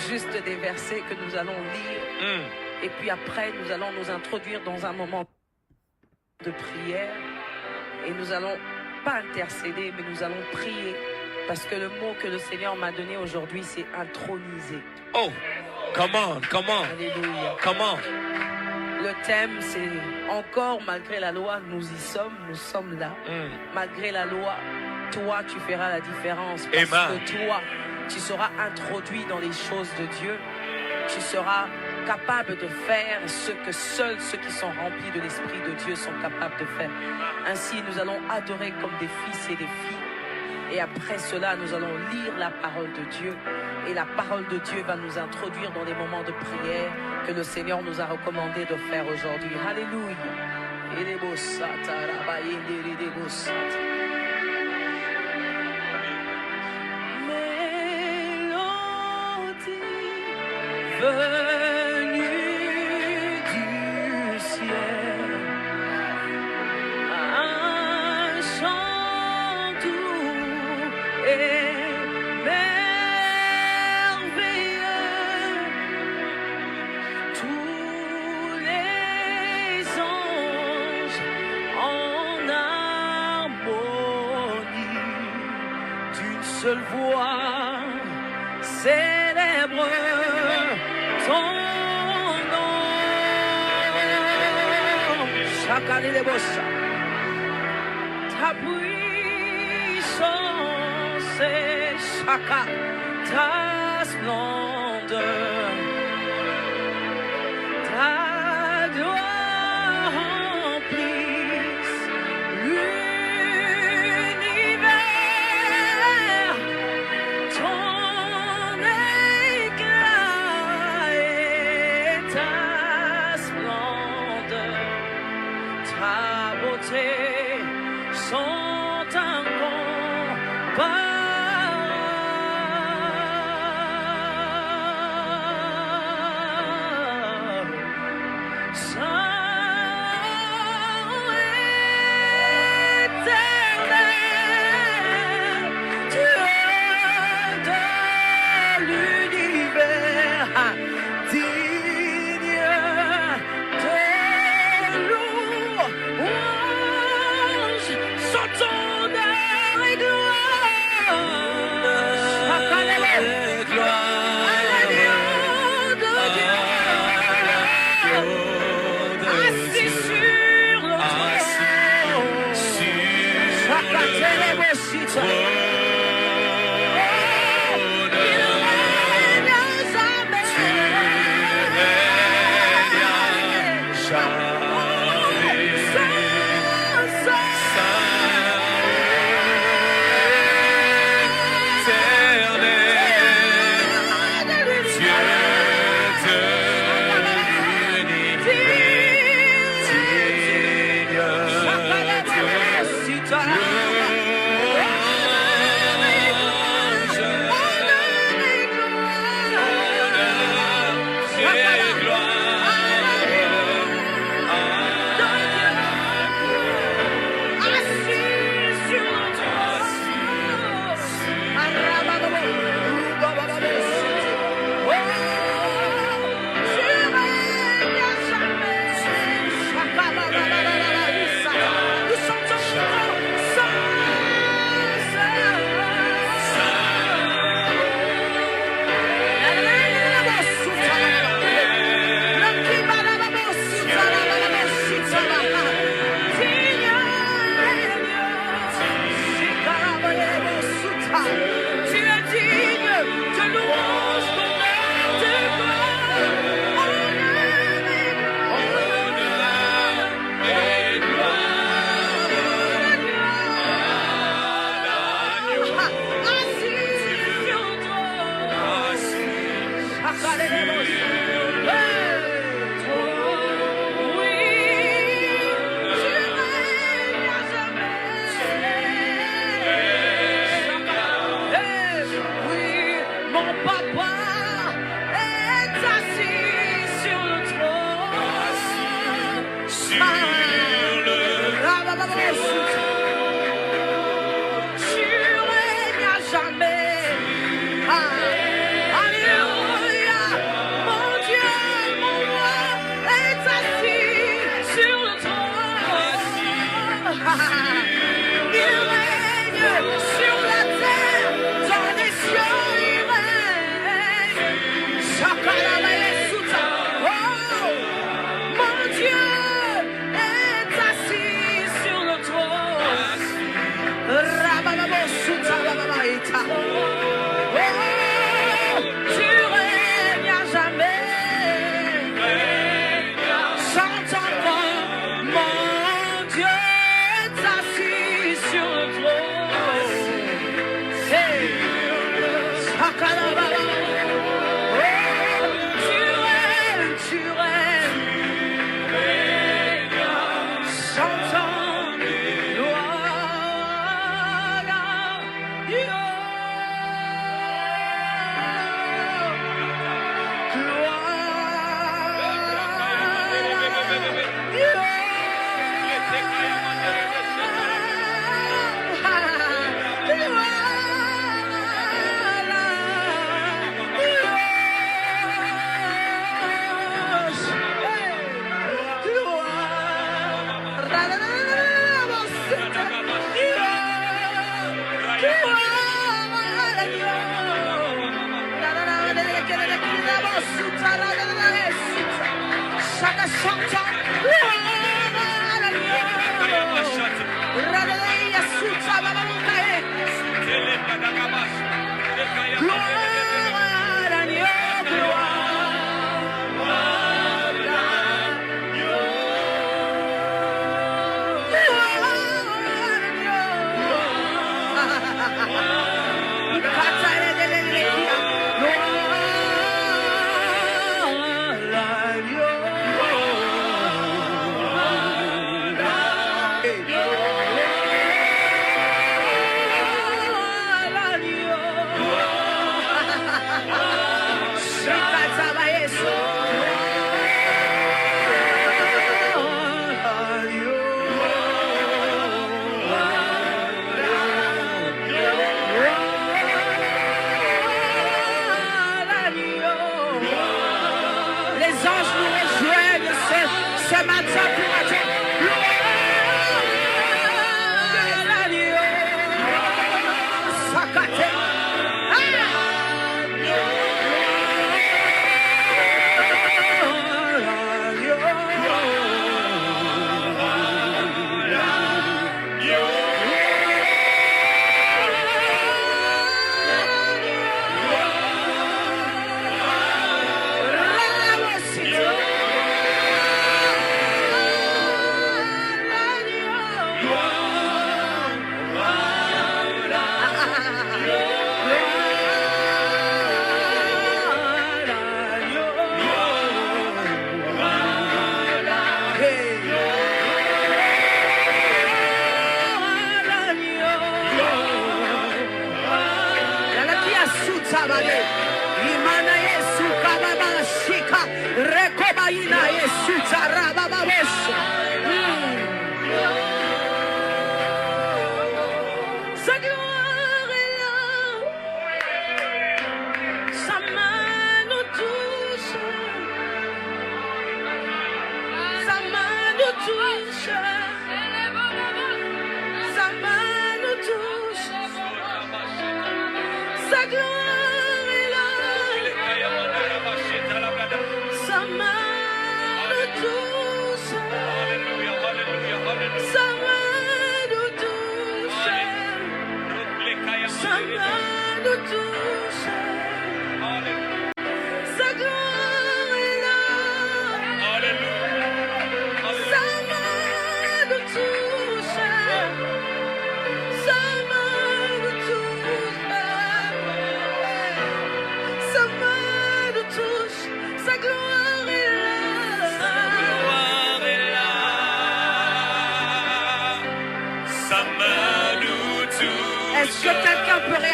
juste des versets que nous allons lire. Et puis après, nous allons nous introduire dans un moment de prière. Et nous allons pas intercéder, mais nous allons prier. Parce que le mot que le Seigneur m'a donné aujourd'hui, c'est introniser. Oh, come on, come on. Alléluia. Come on. Le thème, c'est encore malgré la loi, nous sommes là. Malgré la loi, toi, tu feras la différence. Parce Amen. que toi, tu seras introduit dans les choses de Dieu. Tu seras capable de faire ce que seuls ceux qui sont remplis de l'Esprit de Dieu sont capables de faire. Ainsi, nous allons adorer comme des fils et des filles. Et après cela, nous allons lire la parole de Dieu. Et la parole de Dieu va nous introduire dans les moments de prière que le Seigneur nous a recommandé de faire aujourd'hui. Alléluia. Mélodie venue du ciel, un chant doux et merveilleux. Tous les anges en harmonie d'une seule voix célèbre ton nom. Chacun des bossa, ta puissance et chacun ta splendeur, ta gloire remplisse l'univers. Ton éclat et ta splendeur, ta beauté sont incomparables. Saint éternel, Dieu de l'univers, digne de louange, sans ton honneur et gloire. Assis sur le trône. Tu règnes à jamais. Alléluia.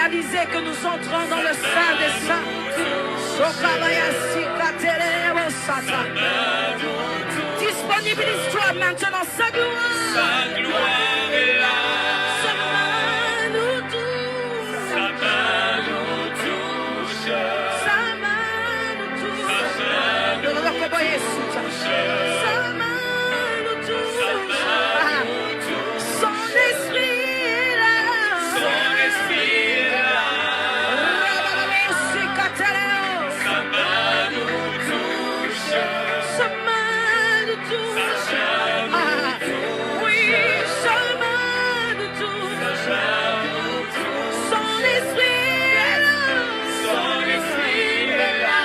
réaliser que nous entrons dans le Saint des Saints. Disponibilise-toi maintenant, sa gloire. Sa gloire est là. Sa main nous touche. Sa main nous touche. Sa main nous touche. Sa main nous touche. Son esprit est là. Son esprit est là. Sa main nous touche. Sa main nous touche. Oui, sa main nous touche. Son esprit est là. Son esprit est là.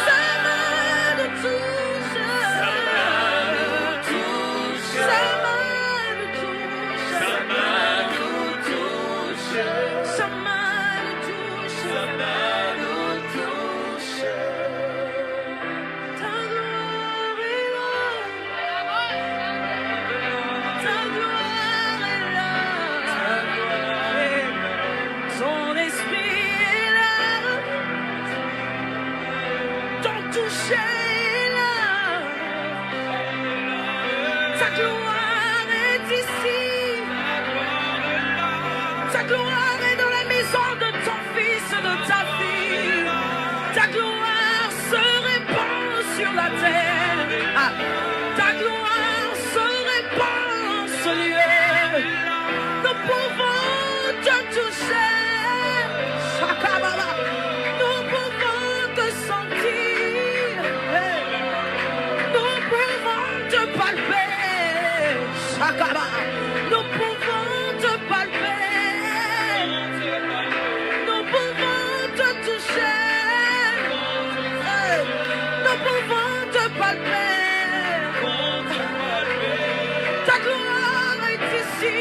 Sa main nous touche. Sa main nous touche. Sa main nous touche. Sa main nous touche. Sa main nous touche. Sa main nous touche. Ta gloire est là. Ta gloire est là. Ton esprit est là. Ton toucher est là. Ta gloire est ici. Ta gloire est dans la maison de ton fils, de ta fille. Ta gloire se répand sur la terre. Ta gloire se répand en ce lieu. Nous pouvons te toucher. Shakababa. Nous pouvons te sentir. Nous pouvons te palper. Shakaba. Nous pouvons te palper. Nous pouvons te toucher. Nous pouvons te palper. Ta gloire est ici.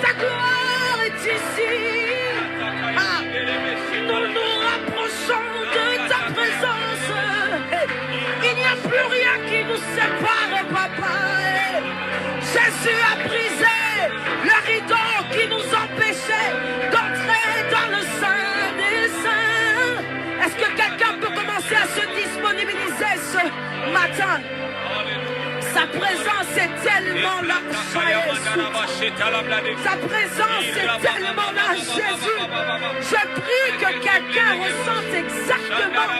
Ta gloire est ici. Nous nous rapprochons de ta présence. Il n'y a plus rien qui nous sépare, papa. Jésus a brisé le rideau qui nous empêchait d'entrer dans le Saint des Saints. Est-ce que quelqu'un peut commencer à se disponibiliser ce matin? Sa présence est tellement là. Sa présence est tellement là, Jésus. Je prie que quelqu'un ressente exactement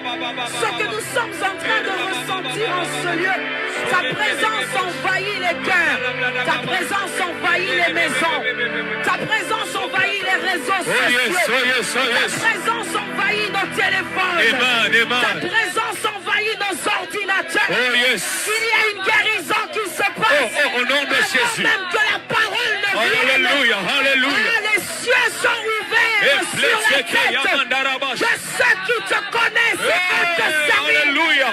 ce que nous sommes en train de ressentir en ce lieu. Sa présence envahit les cœurs. Ta présence envahit les maisons. Ta présence envahit les réseaux sociaux. Ta présence envahit nos téléphones. Ta présence envahit nos ordinateurs. Il y a une guérison qui se passe. Au nom de Jésus. Même que la parole ne vienne. Alléluia, alléluia. Les cieux sont ouverts sur la tête de ceux qui te connaissent et veulent te servir. Alléluia.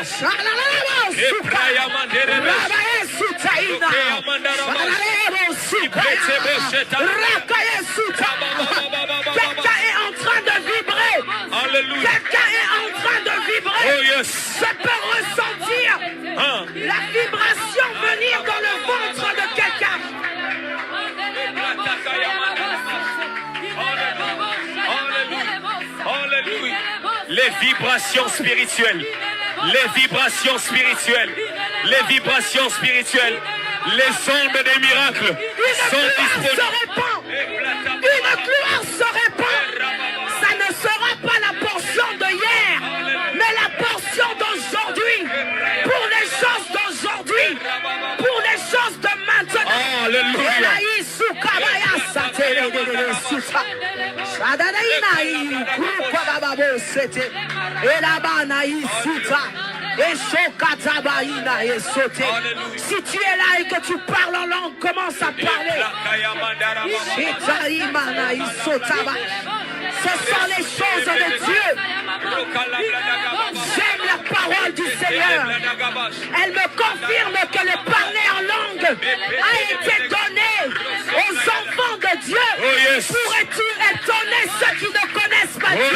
Quelqu'un est en train de vibrer. Alléluia. Quelqu'un est en train de vibrer. Oh yes. Je peux ressentir la vibration venir dans le ventre de quelqu'un. Alléluia. Les vibrations spirituelles. Les vibrations spirituelles. Les vibrations spirituelles. Les ondes des miracles sont disponibles. Une gloire se répand. Ça ne sera pas la portion de hier, mais la portion d'aujourd'hui. Pour les choses d'aujourd'hui. Pour les choses de maintenant. Alléluia. Si tu es là et que tu parles en langue, commence à parler. Ce sont les choses de Dieu. J'aime la parole du Seigneur. Elle me confirme que le parler en langue a été donné aux enfants de Dieu. Pourrais-tu étonner ceux qui ne connaissent pas Dieu?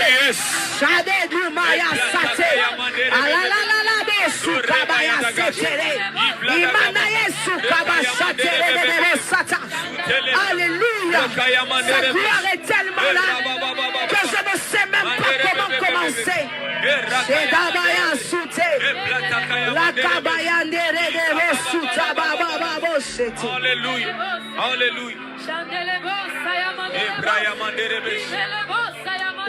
Alléluia. Sa gloire est tellement là que je ne sais même pas comment commencer. C'est Dabaya Souté. La Kabaya Nerede Souta Baba Babo Sete. Alléluia. Alléluia.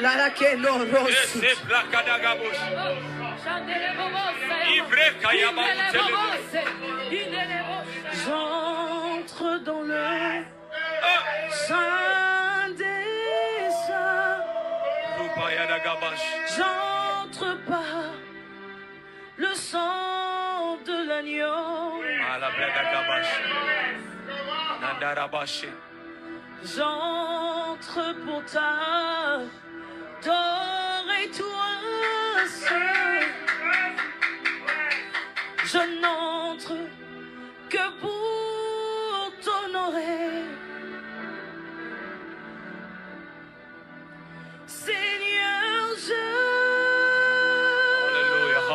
La Keno Rosu. J'entre dans le Saint des Saints. J'entre par le sang de l'agneau. J'entre pour t'adorer toi seul. Je n'entre que pour t'honorer. Seigneur, je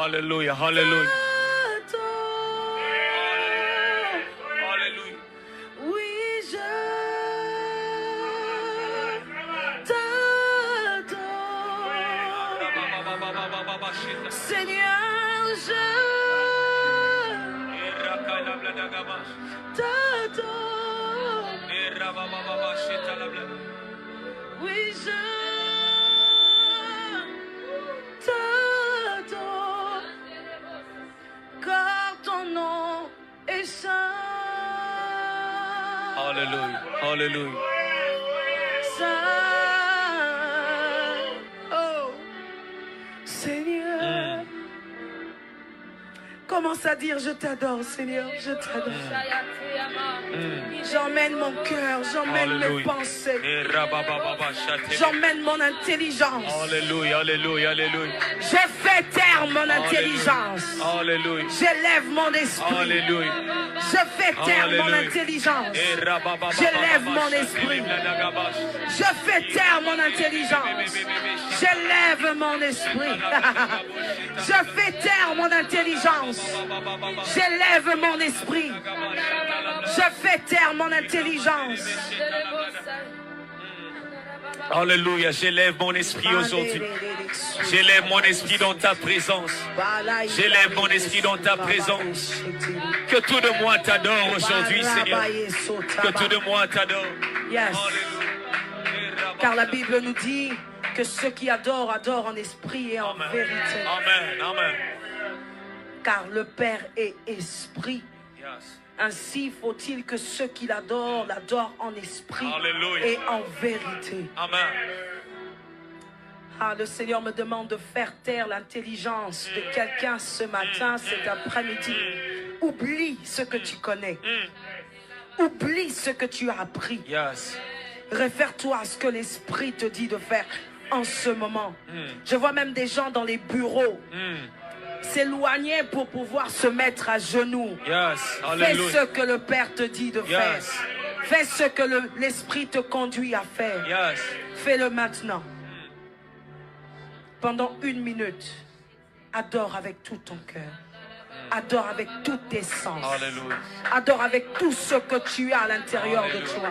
Alléluia, alléluia. t'adore. Alléluia. Oui, je t'adore. Seigneur, je t'adore. Oui, je t'adore. Car ton nom est saint. Alléluia, alléluia. Saint. Oh, Seigneur. Commence à dire je t'adore, Seigneur, je t'adore. J'emmène mon cœur, j'emmène mes Alléluia. pensées, j'emmène mon intelligence. Alléluia, alléluia, alléluia. Je fais taire mon intelligence. Alléluia. J'élève mon esprit. Alléluia. Je fais taire mon Alléluia. intelligence. J'élève mon esprit. Je fais taire mon intelligence. J'élève mon esprit. Je fais taire mon intelligence. J'élève mon esprit. Je fais taire mon intelligence. Alléluia, j'élève mon esprit aujourd'hui. J'élève mon esprit dans ta présence. J'élève mon esprit dans ta présence. Que tout de moi t'adore aujourd'hui, Seigneur. Que tout de moi t'adore. Yes. Car la Bible nous dit que ceux qui adorent, adorent en esprit et en Amen. vérité. Amen, amen. Car le Père est esprit. Yes. Ainsi faut-il que ceux qui l'adorent, l'adorent en esprit Alléluia. et en vérité. Amen. Ah, le Seigneur me demande de faire taire l'intelligence de quelqu'un ce matin, cet après-midi. Oublie ce que tu connais. Oublie ce que tu as appris. Yes. Réfère-toi à ce que l'Esprit te dit de faire en ce moment. Je vois même des gens dans les bureaux s'éloigner pour pouvoir se mettre à genoux. Yes. Fais Alléluia. ce que le Père te dit de faire. Yes. Fais ce que l'Esprit te conduit à faire. Yes. Fais-le maintenant. Pendant 1 minute, adore avec tout ton cœur. Adore avec toutes tes sens. Alléluia. Adore avec tout ce que tu as à l'intérieur de toi.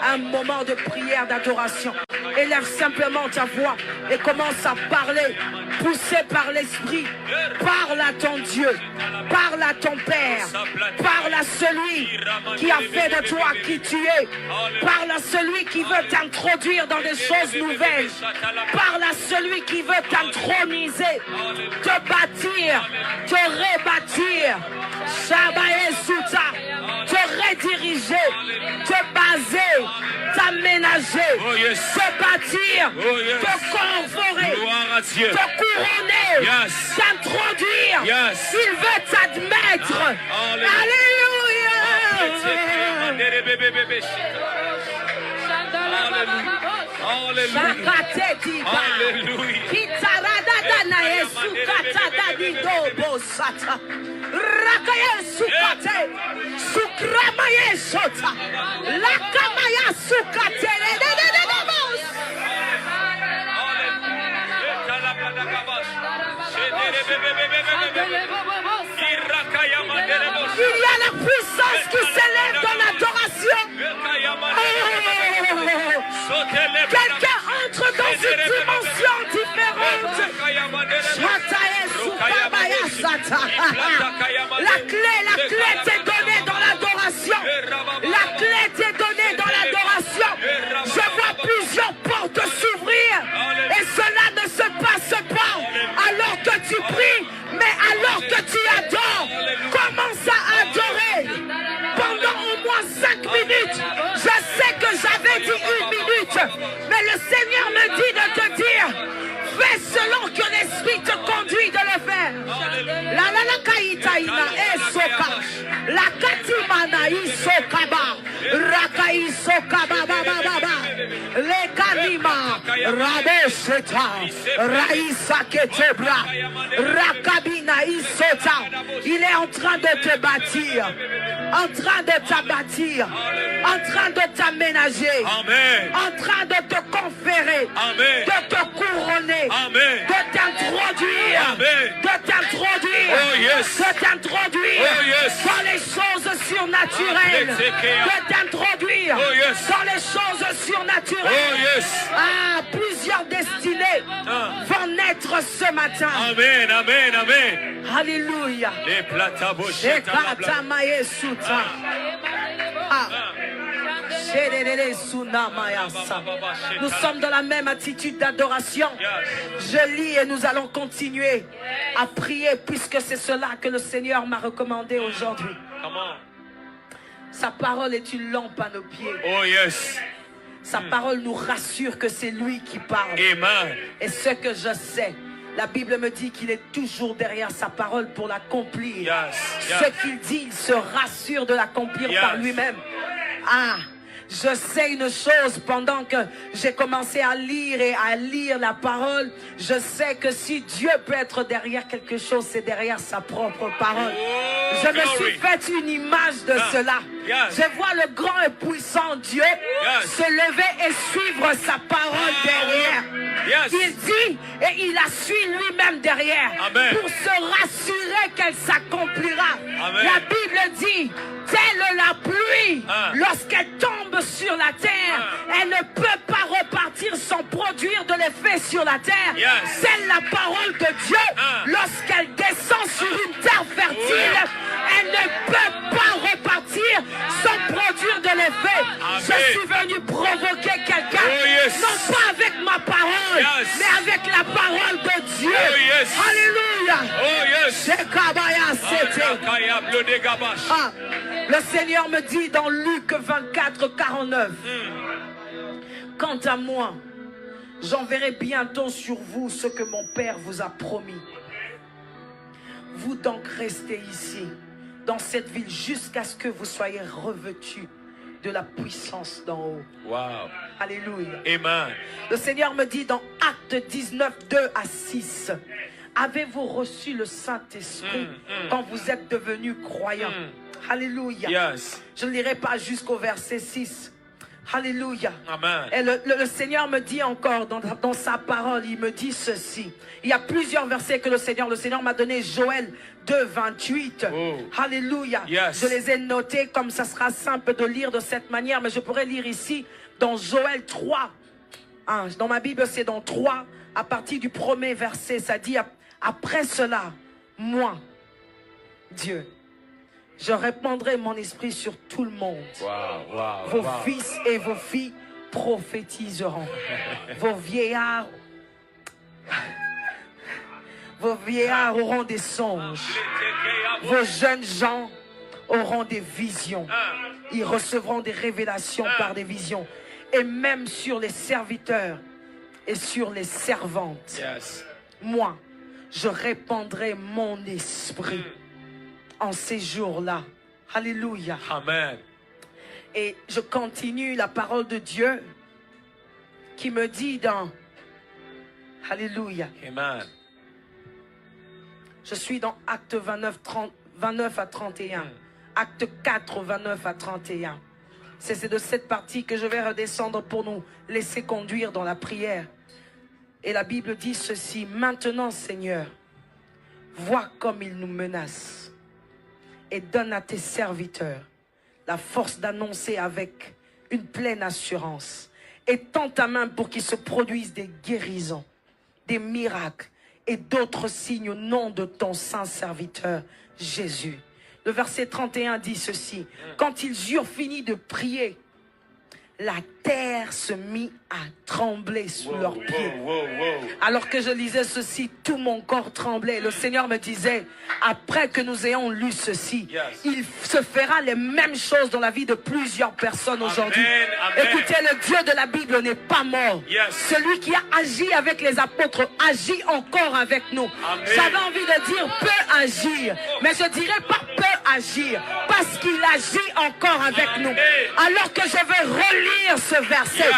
Un moment de prière, d'adoration. Élève simplement ta voix et commence à parler, poussé par l'Esprit. Parle à ton Dieu, parle à ton Père, parle à celui qui a fait de toi qui tu es. Parle à celui qui veut t'introduire dans des choses nouvelles. Parle à celui qui veut t'introniser, te bâtir, te rebâtir. Shabae Souta, te rediriger, te baser, t'aménager, Oh, yes. te bâtir, Oh, yes. te conforter, Gloire à Dieu. te couronner, Yes. t'introduire. Yes. Il veut t'admettre. Alléluia. Alléluia. Alléluia. Shakate diba. Alléluia. Kitarada na Yesu kata dadi dobo sata. Raka Yesu kate. Sukrama Yesota. Lakama Yesu kate. Il y a Quelqu'un entre dans une dimension différente. La clé t'est donnée dans l'adoration. La clé t'est donnée dans l'adoration. Je vois plusieurs portes s'ouvrir. Et cela ne se passe pas alors que tu pries, mais alors que tu adores. Commence à adorer pendant au moins 5 minutes. Je sais que j'avais dit 1 minute, mais le Seigneur me dit de te dire, fais selon que l'Esprit te conduit de le faire. La kaitaina esoka, la katimana isokaba, raka isokaba baba, le kanima raboseta, raisa ketebra, rakabina isota. Il est en train de te bâtir, en train de t'abattir, en train de t'aménager, en train de te conférer, de te couronner, de t'introduire, dans les choses surnaturelles, de t'introduire dans les choses surnaturelles. Ah, plusieurs destinées vont naître ce matin. Amen, amen, amen. Alléluia. Les plata Nous sommes dans la même attitude d'adoration. Je lis et nous allons continuer à prier puisque c'est cela que le Seigneur m'a recommandé aujourd'hui. Sa parole est une lampe à nos pieds. Oh yes. Sa parole nous rassure que c'est lui qui parle. Amen. Et ce que je sais, la Bible me dit qu'il est toujours derrière sa parole pour l'accomplir. Ce qu'il dit, il se rassure de l'accomplir par lui-même. Ah, je sais une chose, pendant que j'ai commencé à lire et à lire la parole, je sais que si Dieu peut être derrière quelque chose, c'est derrière sa propre parole. Je me suis fait une image de cela. Je vois le grand et puissant Dieu se lever et suivre sa parole derrière. Il dit et il la suit lui-même derrière. Pour se rassurer qu'elle s'accomplira. La Bible dit, telle la pluie, lorsqu'elle tombe sur la terre, elle ne peut pas repartir sans produire de l'effet sur la terre. Telle la parole de Dieu, lorsqu'elle descend sur une terre fertile, elle ne peut pas repartir sans produire de l'effet. Je suis venu provoquer quelqu'un, non pas avec ma parole, mais avec la parole de Dieu. Alléluia. Le Seigneur me dit dans Luc 24, 49, quant à moi, j'enverrai bientôt sur vous ce que mon Père vous a promis. Vous donc restez ici, dans cette ville, jusqu'à ce que vous soyez revêtus de la puissance d'en haut. Wow. Alléluia. Amen. Le Seigneur me dit dans Actes 19, 2 à 6, avez-vous reçu le Saint-Esprit quand vous êtes devenus croyants? Alléluia. Je ne lirai pas jusqu'au verset 6. Alléluia. Amen. Et le Seigneur me dit encore dans sa parole, il me dit ceci. Il y a plusieurs versets que le Seigneur m'a donné. Joël 2, 28. Alléluia. Je les ai notés comme ça sera simple de lire de cette manière, mais je pourrais lire ici dans Joël 3. Dans ma Bible, c'est dans 3, à partir du premier verset. Ça dit, après cela, moi, Dieu, je répandrai mon esprit sur tout le monde. Vos fils et vos filles prophétiseront. Vos vieillards auront des songes. Vos jeunes gens auront des visions. Ils recevront des révélations par des visions. Et même sur les serviteurs et sur les servantes. Moi, je répandrai mon esprit en ces jours-là. Alléluia. Amen. Et je continue la parole de Dieu qui me dit dans Alléluia. Amen. Je suis dans Acte 29 à 31. Acte 4, 29 à 31. C'est de cette partie que je vais redescendre pour nous laisser conduire dans la prière. Et la Bible dit ceci. Maintenant, Seigneur, vois comme il nous menace. Et donne à tes serviteurs la force d'annoncer avec une pleine assurance Étends ta main pour qu'il se produise des guérisons, des miracles et d'autres signes au nom de ton saint serviteur Jésus. Le verset 31 dit ceci. Quand ils eurent fini de prier, la terre se mit à trembler sous leurs pieds. Alors que je lisais ceci, tout mon corps tremblait. Le Seigneur me disait, après que nous ayons lu ceci, il se fera les mêmes choses dans la vie de plusieurs personnes aujourd'hui. Écoutez, le Dieu de la Bible n'est pas mort. Celui qui a agi avec les apôtres agit encore avec nous. J'avais envie de dire peut agir, mais je dirais pas peut agir, parce qu'il agit encore avec nous. Alors que je vais relire ce verset,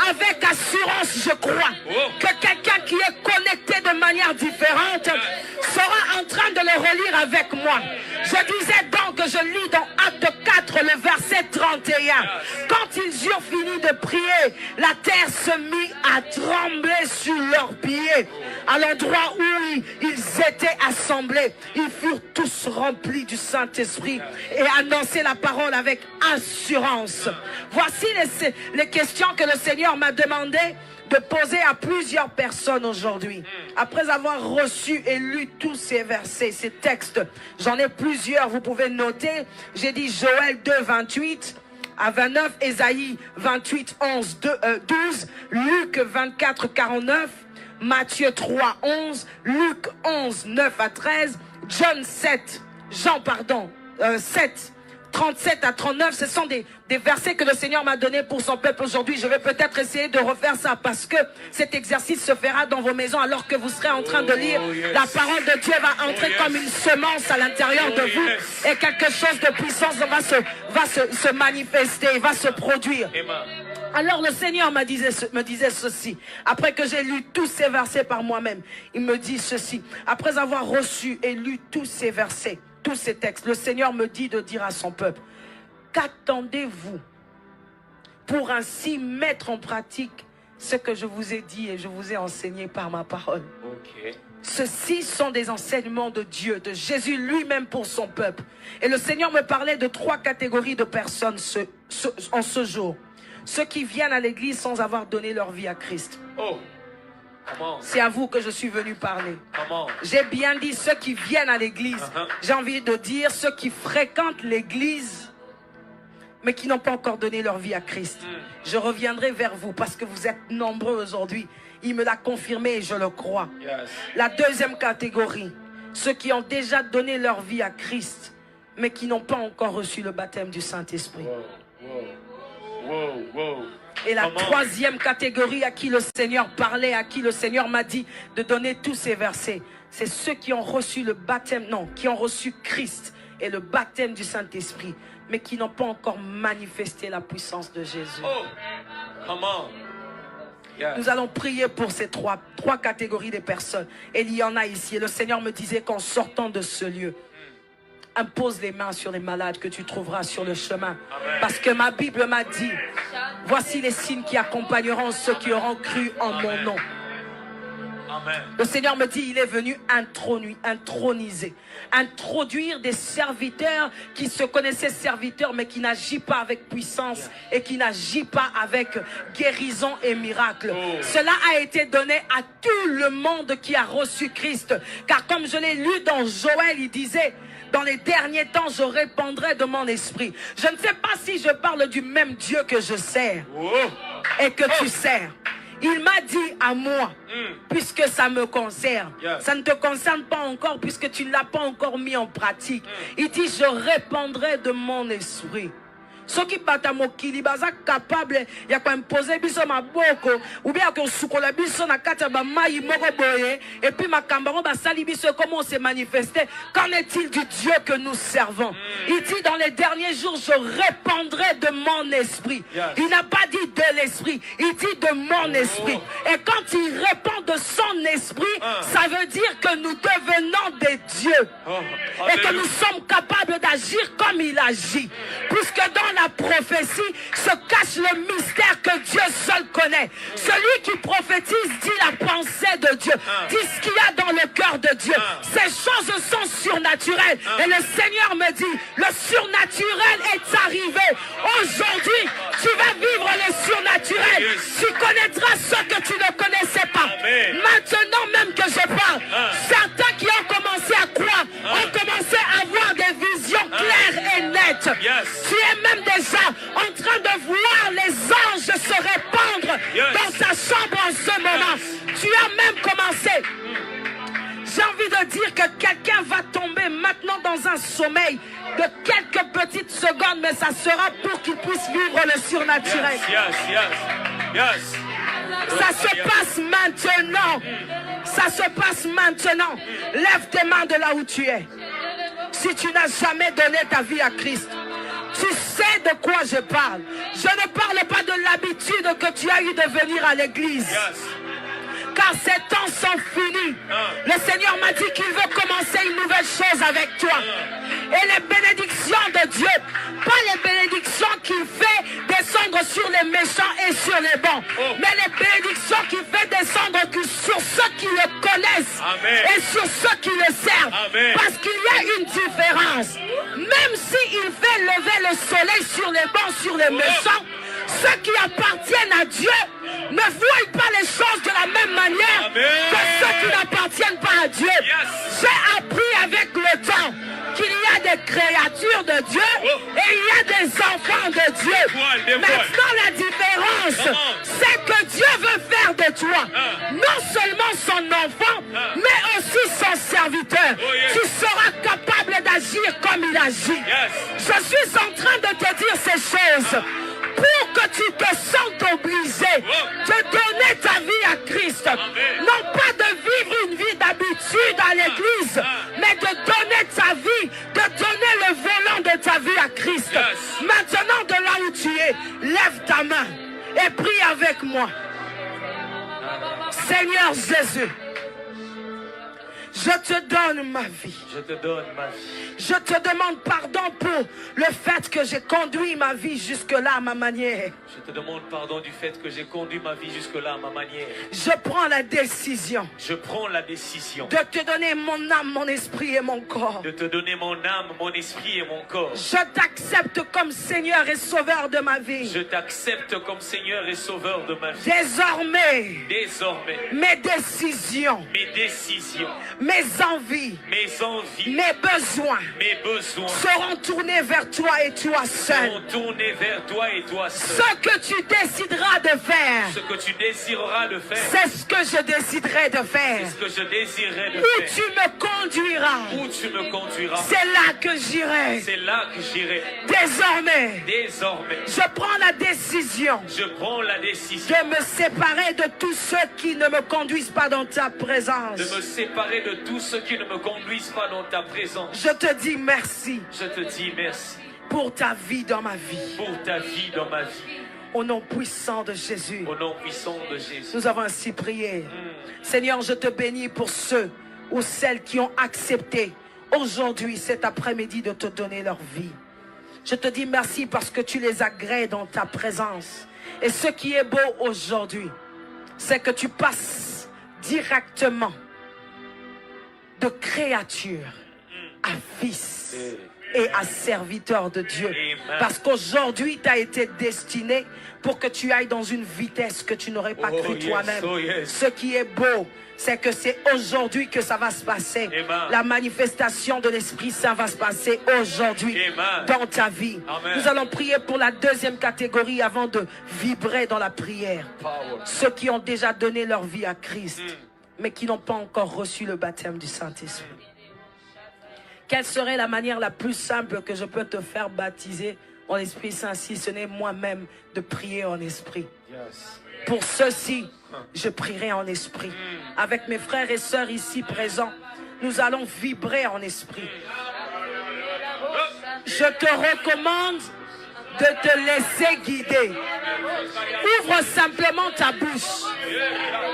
avec assurance, je crois que quelqu'un qui est connecté de manière différente sera en train de le relire avec moi. Je disais donc que je lis dans Acte 4, le verset 31. Quand ils eurent fini de prier, la terre se mit à trembler sous leurs pieds. À l'endroit où ils étaient assemblés, ils furent tous remplis du Saint-Esprit et annonçaient la parole avec assurance. Voici les questions que le Seigneur m'a demandé de poser à plusieurs personnes aujourd'hui. Après avoir reçu et lu tous ces versets, ces textes, j'en ai plusieurs, vous pouvez noter. J'ai dit Joël 2, 28 à 29, Ésaïe 28, 11, 12, Luc 24, 49, Matthieu 3, 11, Luc 11, 9 à 13, Jean 7, 37 à 39, ce sont des versets que le Seigneur m'a donnés pour son peuple aujourd'hui. Je vais peut-être essayer de refaire ça parce que cet exercice se fera dans vos maisons alors que vous serez en train de lire. La parole de Dieu va entrer comme une semence à l'intérieur de vous et quelque chose de puissant va se manifester, va se produire. Alors le Seigneur me disait ceci, après que j'ai lu tous ces versets par moi-même, il me dit ceci, après avoir reçu et lu tous ces versets, tous ces textes, le Seigneur me dit de dire à son peuple, qu'attendez-vous pour ainsi mettre en pratique ce que je vous ai dit et je vous ai enseigné par ma parole. Ceux-ci sont des enseignements de Dieu, de Jésus lui-même pour son peuple. Et le Seigneur me parlait de 3 catégories de personnes en ce jour. Ceux qui viennent à l'église sans avoir donné leur vie à Christ. C'est à vous que je suis venu parler. J'ai bien dit ceux qui viennent à l'église. J'ai envie de dire ceux qui fréquentent l'église mais qui n'ont pas encore donné leur vie à Christ. Je reviendrai vers vous parce que vous êtes nombreux aujourd'hui. Il me l'a confirmé et je le crois. La deuxième catégorie, ceux qui ont déjà donné leur vie à Christ mais qui n'ont pas encore reçu le baptême du Saint-Esprit. Et la troisième catégorie à qui le Seigneur parlait, à qui le Seigneur m'a dit de donner tous ces versets, c'est ceux qui ont reçu le baptême, qui ont reçu Christ et le baptême du Saint-Esprit, mais qui n'ont pas encore manifesté la puissance de Jésus. Nous allons prier pour ces trois catégories de personnes. Et il y en a ici. Et le Seigneur me disait qu'en sortant de ce lieu, impose les mains sur les malades que tu trouveras sur le chemin. Parce que ma Bible m'a dit, voici les signes qui accompagneront ceux qui auront cru en mon nom. Le Seigneur me dit, il est venu introduire des serviteurs qui se connaissaient serviteurs mais qui n'agissent pas avec puissance et qui n'agissent pas avec guérison et miracle. Cela a été donné à tout le monde qui a reçu Christ. Car comme je l'ai lu dans Joël, il disait, dans les derniers temps, je répandrai de mon esprit. Je ne sais pas si je parle du même Dieu que je sers et que tu sers. Il m'a dit à moi, puisque ça me concerne, ça ne te concerne pas encore puisque tu ne l'as pas encore mis en pratique. Il dit, je répandrai de mon esprit. Ceux qui bata mokili baza capable ya ko imposer biso maboko ou bien que sukola biso na kati ba mai moko boye et puis makambaro ba sali biso comment on s'est manifesté. Qu'en est-il du Dieu que nous servons? Il dit dans les derniers jours je répandrai de mon esprit. Il n'a pas dit de l'esprit, il dit de mon esprit. Et quand il répand de son esprit, ça veut dire que nous devenons des dieux et que nous sommes capables d'agir comme il agit. Puisque dans la la prophétie se cache le mystère que Dieu seul connaît. Celui qui prophétise dit la pensée de Dieu, dit ce qu'il y a dans le cœur de Dieu. Ces choses sont surnaturelles. Et le Seigneur me dit, le surnaturel est arrivé. Aujourd'hui, tu vas vivre le surnaturel. Tu connaîtras ce que tu ne connaissais pas. Maintenant même que je parle, certains qui ont commencé à croire ont commencé à avoir des visions claires et nettes. Tu es même déjà en train de voir les anges se répandre dans ta chambre en ce moment. Tu as même commencé. J'ai envie de dire que quelqu'un va tomber maintenant dans un sommeil de quelques petites secondes, mais ça sera pour qu'il puisse vivre le surnaturel. Ça se passe maintenant. Ça se passe maintenant. Lève tes mains de là où tu es. Si tu n'as jamais donné ta vie à Christ, tu sais de quoi je parle. Je ne parle pas de l'habitude que tu as eu de venir à l'église. Car ces temps sont finis. Le Seigneur m'a dit qu'il veut commencer une nouvelle chose avec toi. Et les bénédictions de Dieu, pas les bénédictions qu'il fait descendre sur les méchants et sur les bons, mais les bénédictions qu'il fait descendre sur ceux qui le connaissent et sur ceux qui le servent. Parce qu'il y a une différence. Même s'il fait lever le soleil sur les bons, sur les méchants, ceux qui appartiennent à Dieu ne voient pas les choses de la même manière que ceux qui n'appartiennent pas à Dieu. J'ai appris avec le temps qu'il y a des créatures de Dieu et il y a des enfants de Dieu. Maintenant, la différence, c'est que Dieu veut faire de toi non seulement son enfant, mais aussi son serviteur. Tu seras capable d'agir comme il agit. Je suis en train de te dire ces choses pour que tu te sentes obligé de donner ta vie à Christ. Non pas de vivre une vie d'habitude à l'église, mais de donner ta vie, de donner le volant de ta vie à Christ. Maintenant, de là où tu es, lève ta main et prie avec moi. Seigneur Jésus, je te donne ma vie. Je te donne ma vie. Je te demande pardon pour le fait que j'ai conduit ma vie jusque-là à ma manière. Je te demande pardon du fait que j'ai conduit ma vie jusque-là à ma manière. Je prends la décision. Je prends la décision de te donner mon âme, mon esprit et mon corps. De te donner mon âme, mon esprit et mon corps. Je t'accepte comme Seigneur et Sauveur de ma vie. Je t'accepte comme Seigneur et Sauveur de ma vie. Désormais, mes décisions, mes envies, mes besoins, seront tournés vers toi et toi seul. Ce que tu décideras de faire, c'est ce que je déciderai de faire. Où tu me conduiras, c'est là que j'irai. Désormais, je prends la décision de me séparer de tous ceux qui ne me conduisent pas dans ta présence. Je te dis merci. Pour ta vie dans ma vie. Au nom puissant de Jésus. Nous avons ainsi prié. Seigneur, je te bénis pour ceux ou celles qui ont accepté aujourd'hui, cet après-midi, de te donner leur vie. Je te dis merci parce que tu les agrées dans ta présence. Et ce qui est beau aujourd'hui, c'est que tu passes directement de créature à fils et à serviteur de Dieu. Parce qu'aujourd'hui, tu as été destiné pour que tu ailles dans une vitesse que tu n'aurais pas cru toi-même. Ce qui est beau, c'est que c'est aujourd'hui que ça va se passer. La manifestation de l'Esprit Saint va se passer aujourd'hui dans ta vie. Nous allons prier pour la deuxième catégorie avant de vibrer dans la prière. Ceux qui ont déjà donné leur vie à Christ, mais qui n'ont pas encore reçu le baptême du Saint-Esprit. Quelle serait la manière la plus simple que je peux te faire baptiser en Esprit Saint si ce n'est moi-même de prier en esprit? Pour ceux-ci, je prierai en esprit. Avec mes frères et sœurs ici présents, nous allons vibrer en esprit. Je te recommande de te laisser guider. Ouvre simplement ta bouche.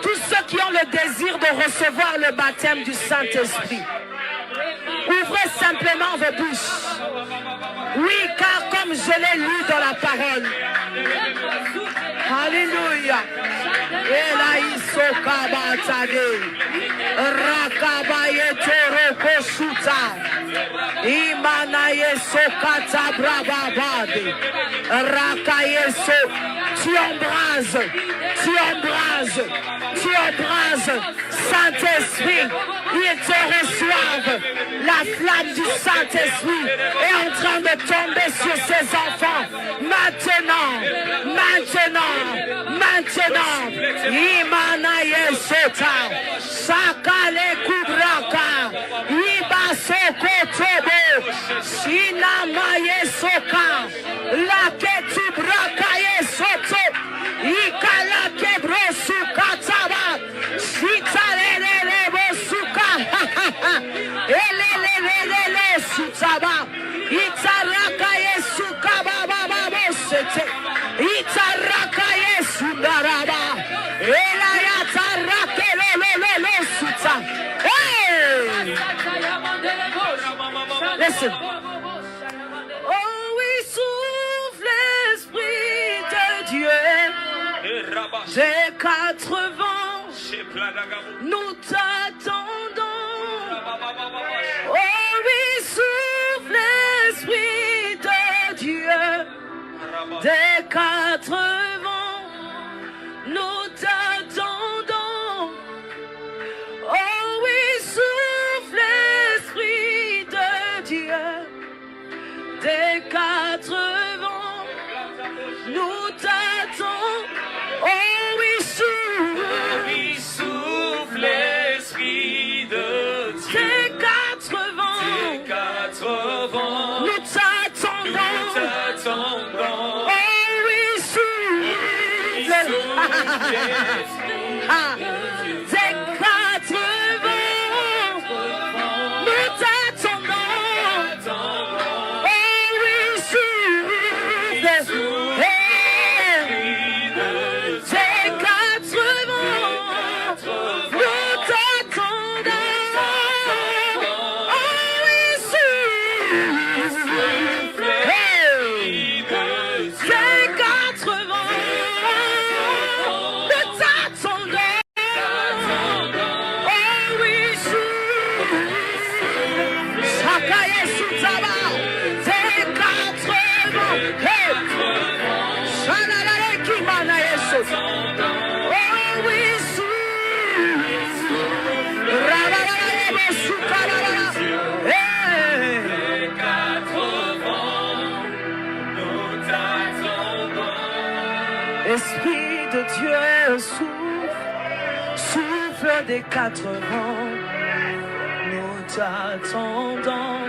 Tous ceux qui ont le désir de recevoir le baptême du Saint-Esprit, Ouvrez simplement vos bouches. Oui, car comme je l'ai lu dans la parole. Alléluia. Elaïsoka batade. Rakabaye toroko shuta. Imanaye sokata brababade. Rakaye so. Tu embrases. Tu embrases. Tu embrases. Saint-Esprit. Ils te reçoivent. La flamme du Saint-Esprit est en train de tomber sur ses enfants. Maintenant. Maintenant. Maintenant. Imanaye sota. Sakale kubraka. Ibasoko tobo. Shinamaye soka. Laketu brakaye soto. Ikala kebro suka taba. Shitalele bosuka. Elelelele sutaba. Itarakaye suka baba baba sete. Itarakaye sundaraba. Elayatarake lelele suta. Hey! Listen. Oh oui, souffle l'Esprit de Dieu. Des quatre vents, nous t'attendons. Oh oui, souffle l'Esprit de Dieu. Des quatre vents, nous t'attendons. Oh oui, souffle l'Esprit de Dieu. Des quatre vents, nous t'attendons. Oh oui, souffle l'Esprit de Dieu. Des quatre vents, nous t'attendons. Oh oui, souffle. Des quatre vents, nous t'attendons. Oh oui, souffle. Esprit de Dieu, souffle des quatre vents, nous t'attendons.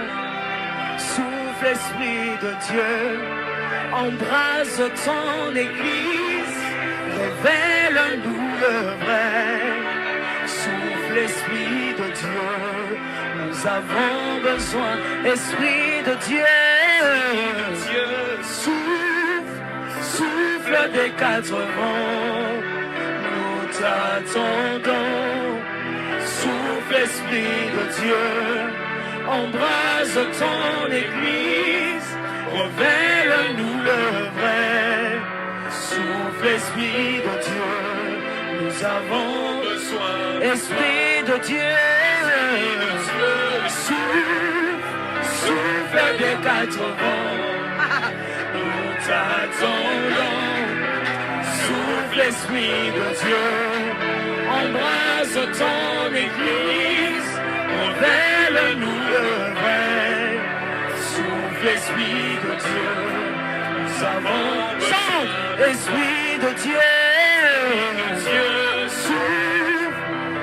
Souffle, Esprit de Dieu, embrase ton Église, révèle-nous le vrai. Souffle, Esprit de Dieu, nous avons besoin. Esprit de Dieu, souffle des quatre vents, nous t'attendons. Souffle, Esprit de Dieu, embrase ton Église, révèle-nous le vrai. Souffle, Esprit de Dieu, nous avons besoin. Esprit de Dieu, souffle des quatre vents, nous t'attendons. Souffle, Esprit de Dieu, embrase ton Église, révèle-nous le vrai. Souffle, Esprit de Dieu, nous avons besoin. Esprit de Dieu,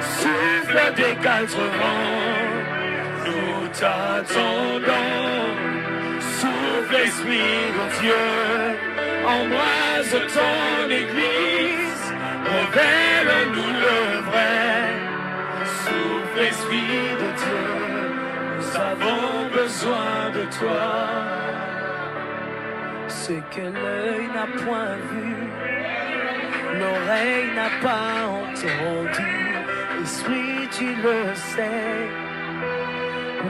souffle des quatre vents, nous t'attendons. Souffle, Esprit de Dieu, embrase ton Église, révèle-nous le vrai. Souffle, Esprit de Dieu, nous avons besoin de toi. Ce que l'œil n'a point vu, l'oreille n'a pas entendu. Esprit, tu le sais,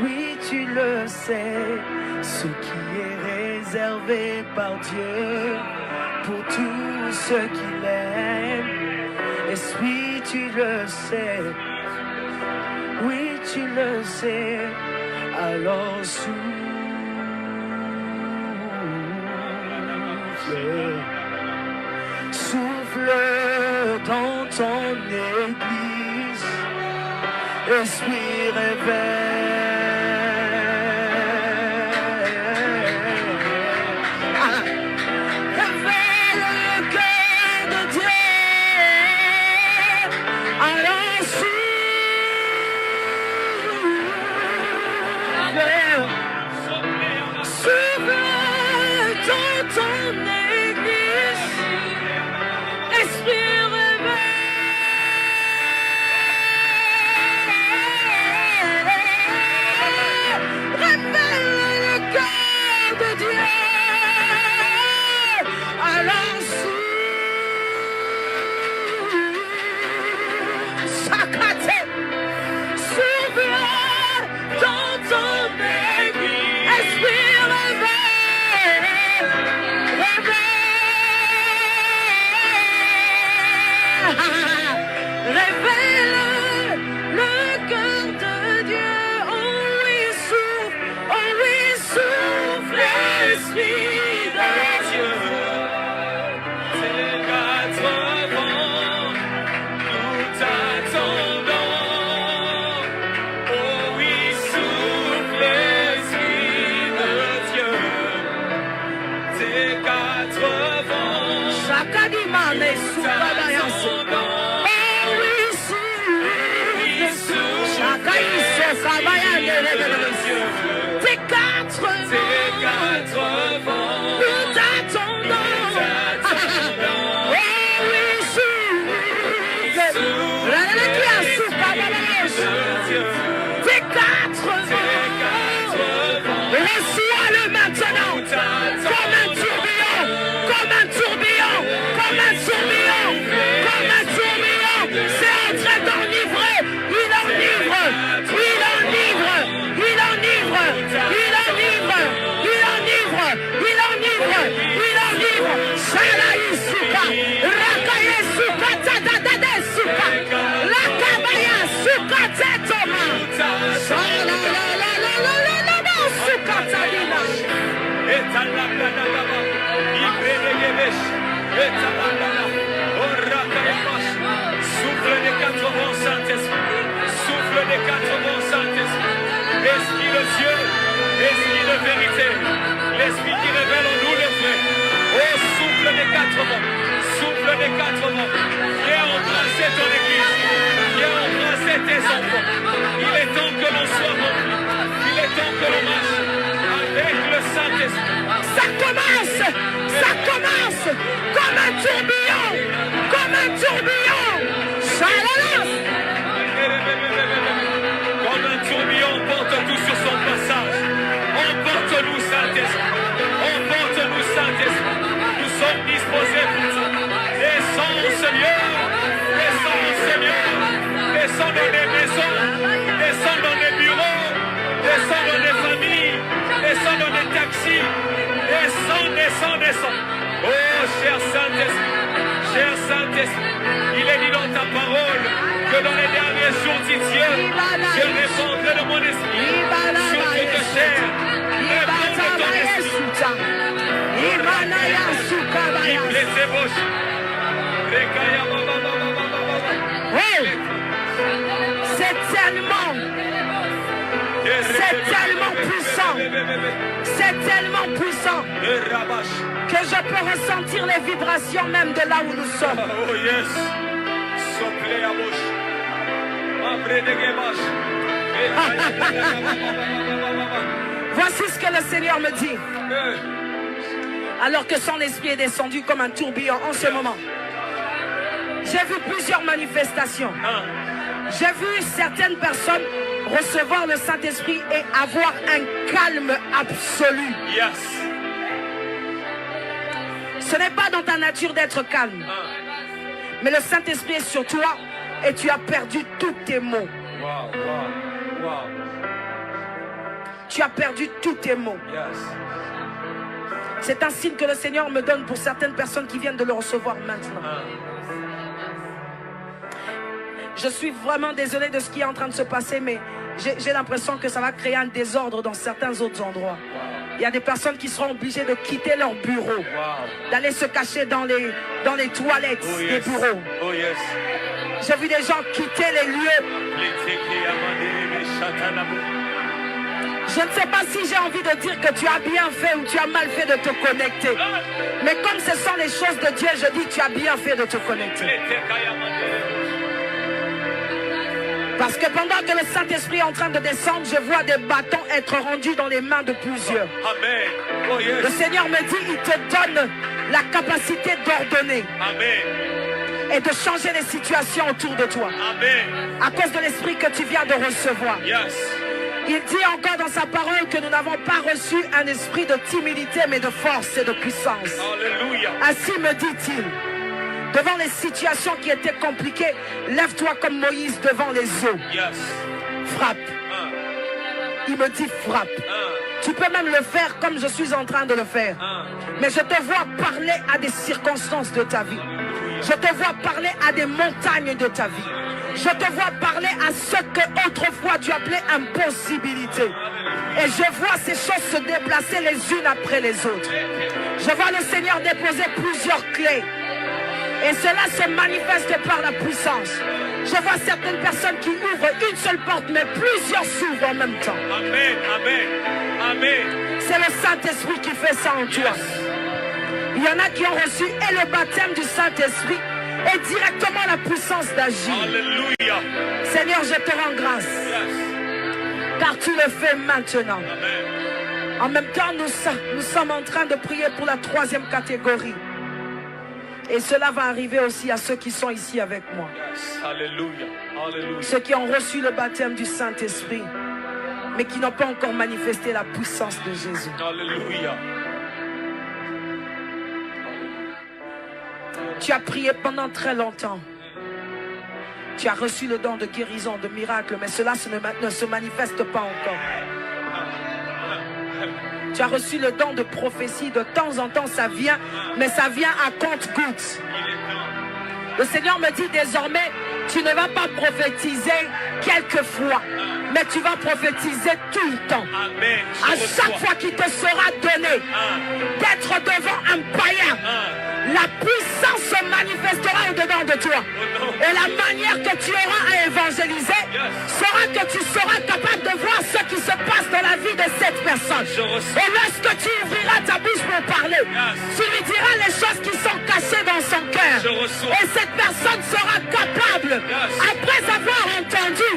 oui, tu tu le sais, ce qui est réservé par Dieu pour tous ceux qui l'aiment. Esprit, tu le sais, oui, tu le sais, alors souffle, souffle dans ton église, Esprit, réveille. Souffle des quatre vents, Saint-Esprit. Souffle des quatre vents, Saint-Esprit. Esprit de Dieu, esprit de vérité, l'esprit qui révèle en nous le vrai. Oh, souffle des quatre vents, souffle des quatre vents. Viens embrasser ton église, viens embrasser tes enfants. Il est temps que l'on soit rempli, il est temps que l'on marche avec le Saint-Esprit. Ça commence comme un tourbillon, comme un tourbillon. Comme un tourbillon, emporte tout sur son passage. Emporte-nous, Saint-Esprit. Emporte-nous, Saint-Esprit. Nous sommes disposés pour tout. Descends, Seigneur. Descends, Seigneur. Descends dans les maisons. Descends dans les bureaux. Descends dans les familles. Descends dans les taxis. Descends. Oh, cher Saint-Esprit, il est dit dans ta parole que dans les derniers jours, dit Dieu, je répandrai de mon esprit sur toute chair. Réponds de ton esprit. Les ébauches. C'est tellement puissant que je peux ressentir les vibrations même de là où nous sommes. Oh yes. Sople à bouche. Voici ce que le Seigneur me dit. Alors que son esprit est descendu comme un tourbillon en ce moment. J'ai vu plusieurs manifestations. J'ai vu certaines personnes recevoir le Saint-Esprit et avoir un calme absolu. Yes. Ce n'est pas dans ta nature d'être calme. Mais le Saint-Esprit est sur toi et tu as perdu tous tes mots. Wow. tu as perdu tous tes mots. C'est un signe que le Seigneur me donne pour certaines personnes qui viennent de le recevoir maintenant. Je suis vraiment désolé de ce qui est en train de se passer, mais j'ai l'impression que ça va créer un désordre dans certains autres endroits. Il y a des personnes qui seront obligées de quitter leur bureau, d'aller se cacher dans les toilettes des bureaux. J'ai vu des gens quitter les lieux. Je ne sais pas si j'ai envie de dire que tu as bien fait ou tu as mal fait de te connecter. Mais comme ce sont les choses de Dieu, je dis que tu as bien fait de te connecter. Parce que pendant que le Saint-Esprit est en train de descendre, je vois des bâtons être rendus dans les mains de plusieurs. Amen. Le Seigneur me dit, il te donne la capacité d'ordonner. Et de changer les situations autour de toi. Amen. À cause de l'esprit que tu viens de recevoir. Il dit encore dans sa parole que nous n'avons pas reçu un esprit de timidité, mais de force et de puissance. Alléluia. Ainsi me dit-il. Devant les situations qui étaient compliquées, lève-toi comme Moïse devant les eaux. Frappe. Il me dit frappe. Tu peux même le faire comme je suis en train de le faire. Mais je te vois parler à des circonstances de ta vie. Je te vois parler à des montagnes de ta vie. Je te vois parler à ce que autrefois tu appelais impossibilité. Et je vois ces choses se déplacer les unes après les autres. Je vois le Seigneur déposer plusieurs clés. Et cela se manifeste par la puissance. Je vois certaines personnes qui ouvrent une seule porte, mais plusieurs s'ouvrent en même temps. Amen, amen, amen. C'est le Saint-Esprit qui fait ça en toi. Il y en a qui ont reçu et le baptême du Saint-Esprit et directement la puissance d'agir. Alléluia. Seigneur, je te rends grâce. Car tu le fais maintenant. Amen. En même temps, nous sommes en train de prier pour la troisième catégorie. Et cela va arriver aussi à ceux qui sont ici avec moi. Alléluia. Alléluia. Ceux qui ont reçu le baptême du Saint-Esprit, mais qui n'ont pas encore manifesté la puissance de Jésus. Alléluia. Tu as prié pendant très longtemps. Tu as reçu le don de guérison, de miracle, mais cela ne se manifeste pas encore. Tu as reçu le don de prophétie. De temps en temps, ça vient, mais ça vient à compte-gouttes. Le Seigneur me dit désormais, tu ne vas pas prophétiser quelquefois, mais tu vas prophétiser tout le temps. Amen. À chaque fois qu'il te sera donné d'être devant un païen, la puissance se manifestera au-dedans de toi. Et la manière que tu auras à évangéliser sera que tu seras capable de voir ce qui se passe dans la vie de cette personne. Et lorsque tu ouvriras ta bouche pour parler, tu lui diras les choses qui sont cachées dans son cœur. Et cette personne sera capable, après avoir entendu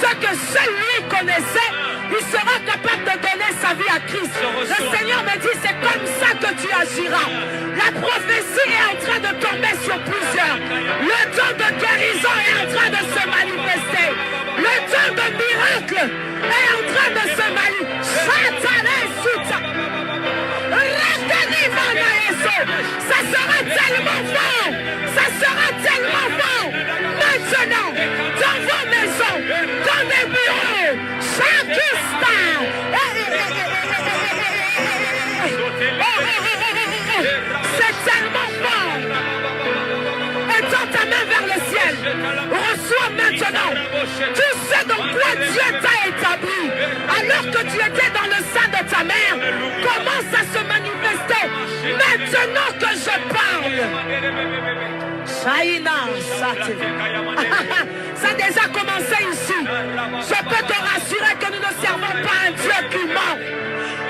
ce que seul lui connaissait, il sera capable de donner sa vie à Christ. Le Seigneur me dit, c'est comme ça que tu agiras. La prophétie est en train de tomber sur plusieurs. Le don de guérison est en train de se manifester. Le don de miracle est en train de se manifester. Ça sera tellement fort. Ça sera tellement fort. Maintenant, dans vos maisons, dans les bureaux, chaque instant. C'est tellement fort. Étends ta main vers le ciel. Reçois maintenant tout ce dans quoi Dieu t'a établi. Alors que tu étais dans le sein de ta mère, commence à se manifester. Maintenant que je parle. Ça a déjà commencé ici. Je peux te rassurer que nous ne servons pas un Dieu qui ment.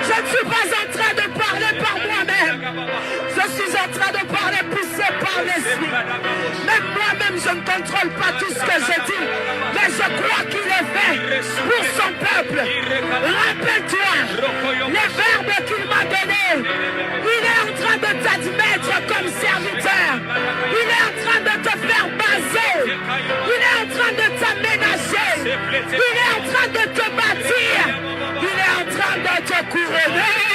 Je ne suis pas en train de parler par moi-même. Je suis en train de parler poussé par l'esprit. Même moi-même, je ne contrôle pas tout ce que je dis. Mais je crois qu'il est fait pour son peuple. Rappelle-toi les verbes qu'il m'a donnés. Il est en train de t'admettre comme serviteur. Il est en train de te faire baser. Il est en train de t'aménager. Il est en train de te bâtir. Il est en train de te couronner.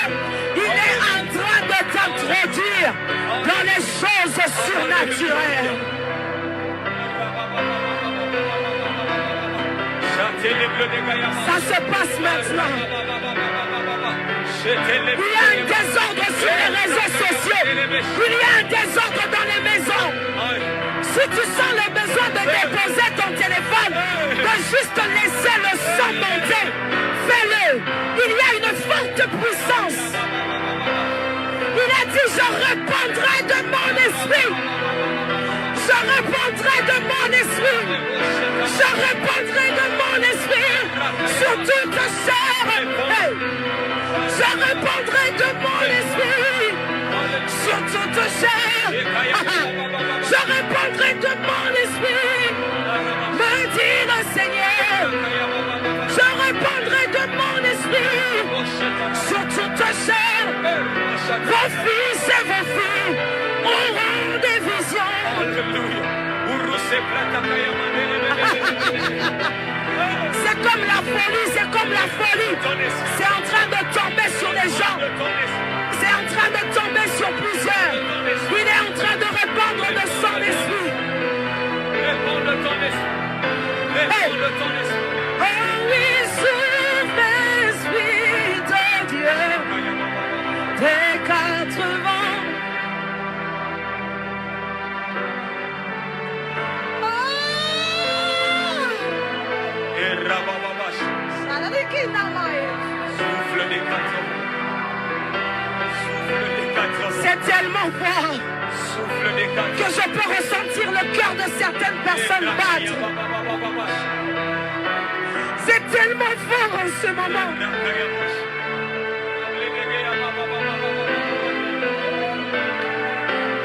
Il est en train de t'introduire dans les choses surnaturelles. Ça se passe maintenant. Il y a un désordre sur les réseaux sociaux. Il y a un désordre dans les maisons. Si tu sens le besoin de déposer ton téléphone, de juste laisser le son monter, fais-le. Il y a une forte puissance. Il a dit, je répandrai de mon esprit. Je répandrai de mon esprit. Je répandrai de mon esprit sur toute chair. Hey. Je répandrai de mon esprit sur toute chair. Je répandrai de mon esprit, me dit le Seigneur. Je répandrai de mon esprit sur toute chair. Vos fils et vos filles auront des visions. C'est comme la folie, c'est comme la folie. C'est en train de tomber sur les gens. C'est en train de tomber sur plusieurs. Il est en train de répandre de son esprit. Hey. Oh oui, sur l'esprit de Dieu des 4 vents. Souffle des 4 vents. C'est tellement fort Souffle des 4 que je peux ressentir le cœur de certaines personnes battre. C'est tellement fort en ce moment.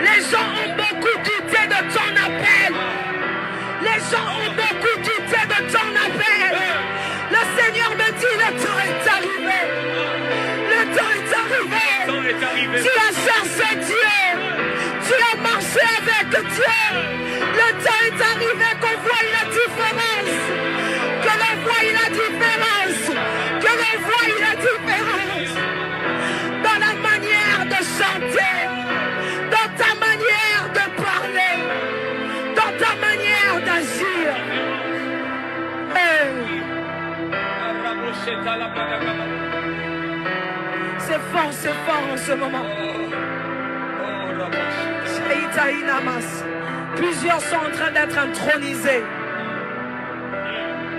Les gens ont beaucoup douté de ton appel. Les gens ont beaucoup douté de ton appel. Le Seigneur me dit, le temps est arrivé. Le temps est arrivé. Tu as cherché Dieu. Tu as marché avec Dieu. Le temps est arrivé qu'on voie la différence. Que l'on voie la différence. Que l'on voie la différence. Dans la manière de chanter. Dans ta manière de parler. Dans ta manière d'agir. C'est fort en ce moment. Plusieurs sont en train d'être intronisés.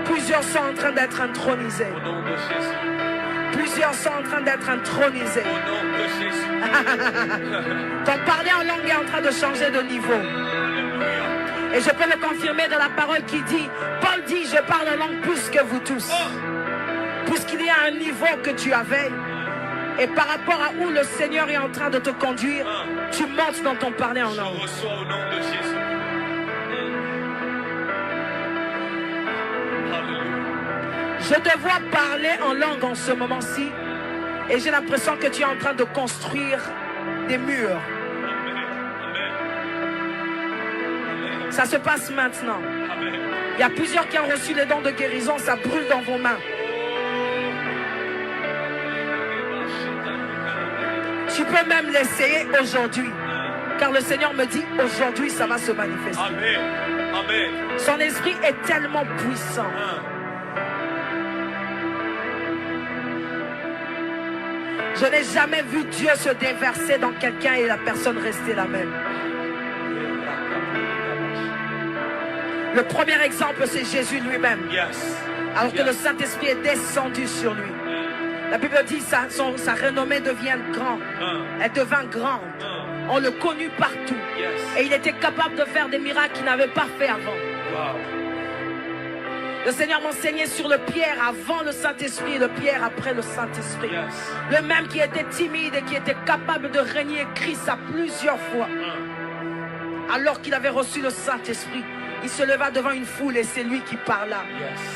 Plusieurs sont en train d'être intronisés. Plusieurs sont en train d'être intronisés. Ton parler en langue est en train de changer de niveau. Et je peux le confirmer dans la parole qui dit, Paul dit, je parle en langue plus que vous tous. Puisqu'il y a un niveau que tu avais, et par rapport à où le Seigneur est en train de te conduire, tu montes dans ton parler en langue. Je reçois au nom de Jésus. Je te vois parler en langue en ce moment-ci, et j'ai l'impression que tu es en train de construire des murs. Ça se passe maintenant. Il y a plusieurs qui ont reçu les dons de guérison, ça brûle dans vos mains. Tu peux même l'essayer aujourd'hui. Car le Seigneur me dit, aujourd'hui, ça va se manifester. Amen. Amen. Son esprit est tellement puissant. Je n'ai jamais vu Dieu se déverser dans quelqu'un et la personne rester la même. Le premier exemple, c'est Jésus lui-même. Alors que le Saint-Esprit est descendu sur lui. La Bible dit sa renommée devient grande. Elle devint grande. On le connut partout. Et il était capable de faire des miracles qu'il n'avait pas fait avant. Le Seigneur m'enseignait sur le Pierre avant le Saint-Esprit et le Pierre après le Saint-Esprit. Le même qui était timide et qui était capable de régner Christ à plusieurs fois. Alors qu'il avait reçu le Saint-Esprit, il se leva devant une foule et c'est lui qui parla.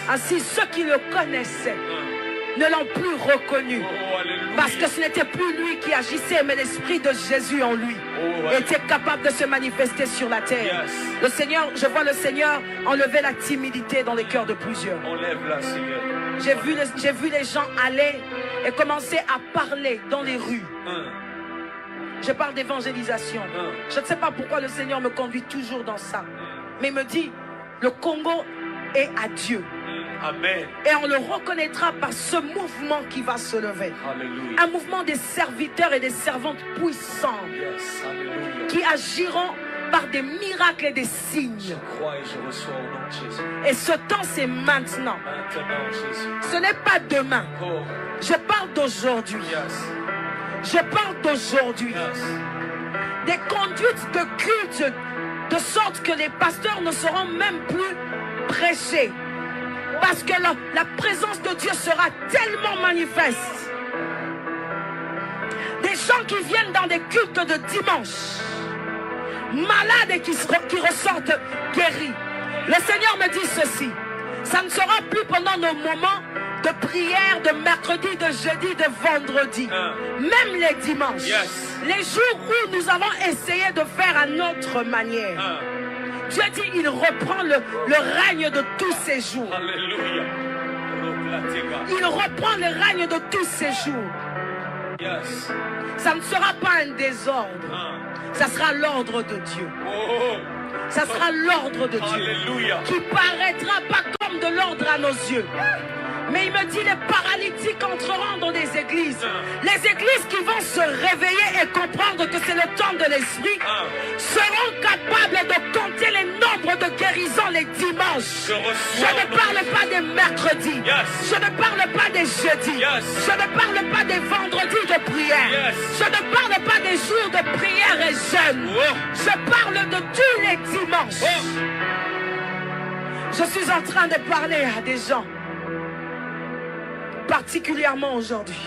Ainsi, ceux qui le connaissaient ne l'ont plus reconnu. Parce que ce n'était plus lui qui agissait, mais l'Esprit de Jésus en lui était capable de se manifester sur la terre. Le Seigneur, je vois le Seigneur enlever la timidité dans les cœurs de plusieurs. Enlève-la, Seigneur. J'ai vu les gens aller et commencer à parler dans les rues. Je parle d'évangélisation. Je ne sais pas pourquoi le Seigneur me conduit toujours dans ça. Mais il me dit, le Congo est à Dieu. Amen. Et on le reconnaîtra par ce mouvement qui va se lever. Hallelujah. Un mouvement des serviteurs et des servantes puissants Yes. Hallelujah. qui agiront par des miracles et des signes. Je crois et je reçois au nom de Jésus. Et ce temps, c'est maintenant. Maintenant, Jésus. Ce n'est pas demain. Oh. Je parle d'aujourd'hui. Yes. Je parle d'aujourd'hui. Yes. Des conduites de culte, de sorte que les pasteurs ne seront même plus prêchés. Parce que la présence de Dieu sera tellement manifeste. Des gens qui viennent dans des cultes de dimanche, malades et qui ressortent guéris. Le Seigneur me dit ceci: ça ne sera plus pendant nos moments de prière, de mercredi, de jeudi, de vendredi, même les dimanches, Yes. les jours où nous avons essayé de faire à notre manière. Dieu dit, il reprend le règne de tous ces jours. Alléluia. Il reprend le règne de tous ces jours. Yes. Ça ne sera pas un désordre. Ça sera l'ordre de Dieu. Oh. Ça sera l'ordre de Dieu. Alléluia. Qui paraîtra pas comme de l'ordre à nos yeux. Mais il me dit, les paralytiques entreront dans des églises. Les églises qui vont se réveiller et comprendre que c'est le temps de l'esprit seront capables de compter les nombres de guérisons les dimanches. Je ne parle pas des mercredis. Yes. Je ne parle pas des jeudis. Yes. Je ne parle pas des vendredis de prière. Yes. Je ne parle pas des jours de prière et jeûne. Oh. Je parle de tous les dimanches. Oh. Je suis en train de parler à des gens, particulièrement aujourd'hui.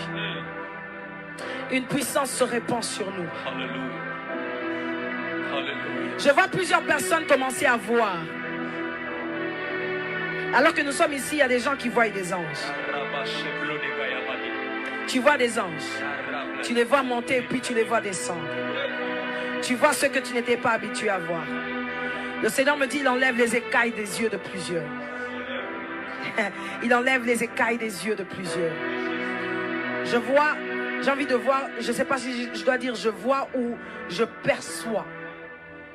Une puissance se répand sur nous. Alléluia. Alléluia. Je vois plusieurs personnes commencer à voir. Alors que nous sommes ici, il y a des gens qui voient des anges. Tu vois des anges. Tu les vois monter et puis tu les vois descendre. Tu vois ce que tu n'étais pas habitué à voir. Le Seigneur me dit, il enlève les écailles des yeux de plusieurs. Il enlève les écailles des yeux de plusieurs. Je vois, j'ai envie de voir, je ne sais pas si je dois dire je vois ou je perçois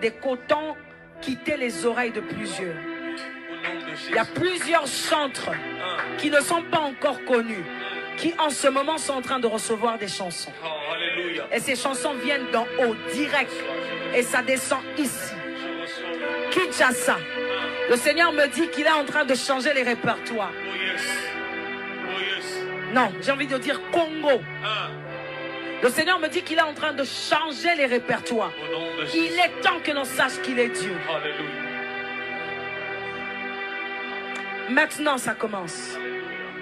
des cotons quitter les oreilles de plusieurs. Il y a plusieurs chantres qui ne sont pas encore connus, qui en ce moment sont en train de recevoir des chansons. Oh, alléluia. Et ces chansons viennent d'en haut, direct. Et ça descend ici. Kinshasa. Le Seigneur me dit qu'il est en train de changer les répertoires. Oh yes. Oh yes. Non, j'ai envie de dire Congo. Le Seigneur me dit qu'il est en train de changer les répertoires. Au nom de Jésus. Il est temps que l'on sache qu'il est Dieu. Alléluia. Maintenant, ça commence.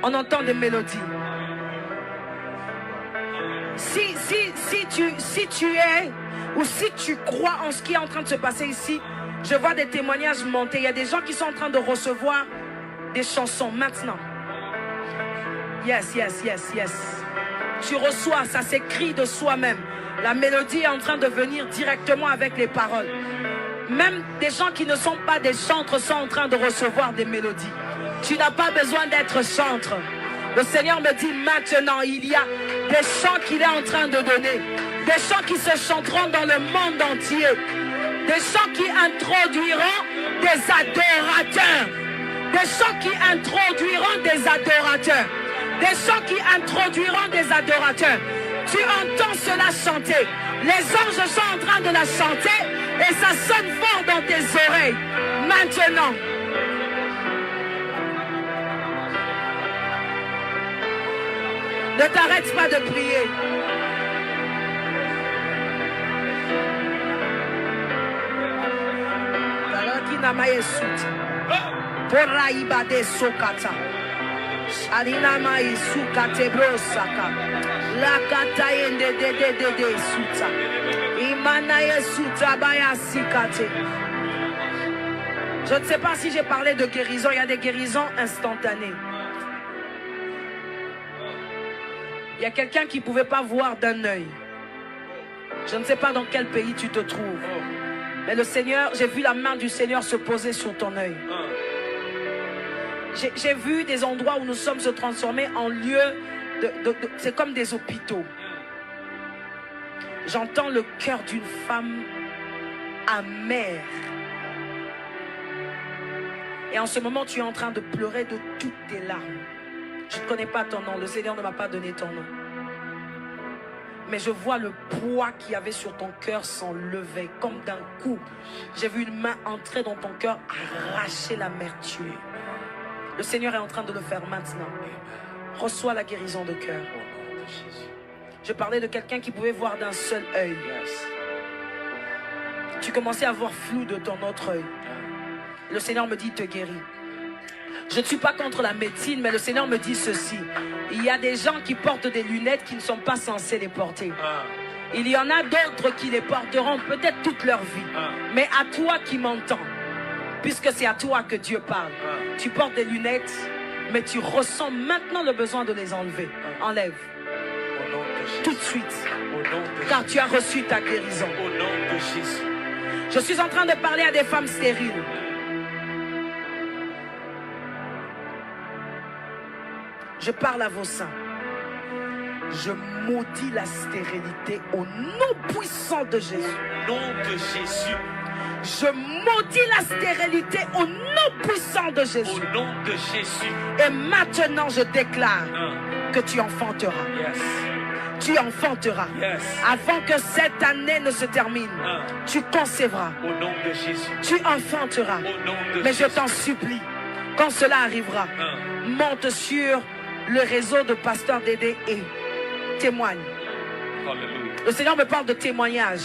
On entend des mélodies. Si tu es ou si tu crois en ce qui est en train de se passer ici, je vois des témoignages monter. Il y a des gens qui sont en train de recevoir des chansons maintenant. Yes, yes, yes, yes. Tu reçois, ça s'écrit de soi-même. La mélodie est en train de venir directement avec les paroles. Même des gens qui ne sont pas des chantres sont en train de recevoir des mélodies. Tu n'as pas besoin d'être chantre. Le Seigneur me dit maintenant, il y a des chants qu'il est en train de donner. Des chants qui se chanteront dans le monde entier. Des chants qui introduiront des adorateurs. Des chants qui introduiront des adorateurs. Des chants qui introduiront des adorateurs. Tu entends cela chanter. Les anges sont en train de la chanter et ça sonne fort dans tes oreilles. Maintenant. Ne t'arrête pas de prier. Je ne sais pas si j'ai parlé de guérison. Il y a des guérisons instantanées. Il y a quelqu'un qui ne pouvait pas voir d'un œil. Je ne sais pas dans quel pays tu te trouves. Mais le Seigneur, j'ai vu la main du Seigneur se poser sur ton œil. J'ai vu des endroits où nous sommes se transformer en lieux c'est comme des hôpitaux. J'entends le cœur d'une femme amère. Et en ce moment, tu es en train de pleurer de toutes tes larmes. Je ne connais pas ton nom. Le Seigneur ne m'a pas donné ton nom. Mais je vois le poids qu'il y avait sur ton cœur s'enlever. Comme d'un coup, j'ai vu une main entrer dans ton cœur, arracher l'amertume. Le Seigneur est en train de le faire maintenant. Reçois la guérison de cœur. Je parlais de quelqu'un qui pouvait voir d'un seul œil. Tu commençais à voir flou de ton autre œil. Le Seigneur me dit, te guérit. Je ne suis pas contre la médecine, mais le Seigneur me dit ceci. Il y a des gens qui portent des lunettes qui ne sont pas censés les porter. Il y en a d'autres qui les porteront peut-être toute leur vie. Mais à toi qui m'entends, puisque c'est à toi que Dieu parle, tu portes des lunettes, mais tu ressens maintenant le besoin de les enlever. Enlève. Tout de suite. Car tu as reçu ta guérison. Au nom de Jésus. Je suis en train de parler à des femmes stériles. Je parle à vos seins. Je maudis la stérilité au nom puissant de Jésus. Au nom de Jésus. Je maudis la stérilité au nom puissant de Jésus. Au nom de Jésus. Et maintenant, je déclare que tu enfanteras. Yes. Tu enfanteras. Yes. Avant que cette année ne se termine, tu concevras. Au nom de Jésus. Tu enfanteras. Au nom de Mais Jésus. je t'en supplie, quand cela arrivera, monte sur le réseau de Pasteur Dédé et témoigne. Alléluia. Le Seigneur me parle de témoignage.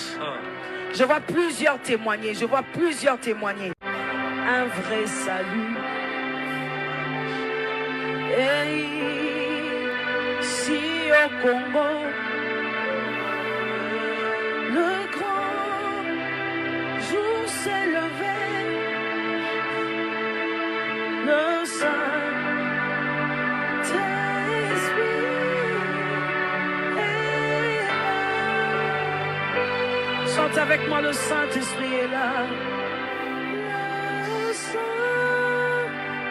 Je vois plusieurs témoigner. Je vois plusieurs témoigner. Un vrai salut. Et ici au Congo, le grand jour s'est levé. Le Saint-Esprit est là. Chante avec moi, le Saint-Esprit est là. Le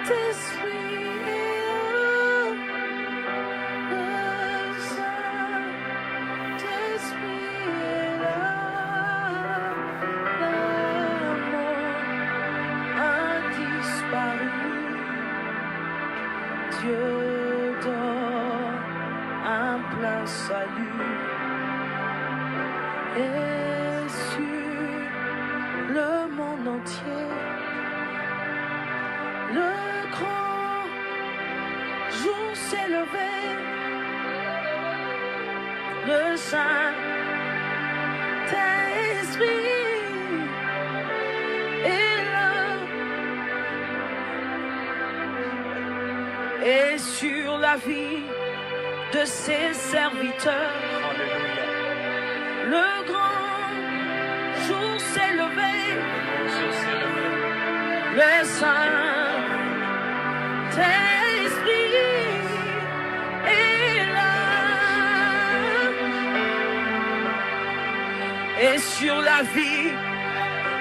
Saint-Esprit est là. Le Saint-Esprit est là. La mort a disparu. Dieu donne un plein salut. Et sur le monde entier, le grand jour s'est levé. Le Saint-Esprit est là. Et sur la vie de ses serviteurs, Alléluia. le grand jour s'est levé. Jour s'est levé. Le Saint-Esprit est là. Et sur la vie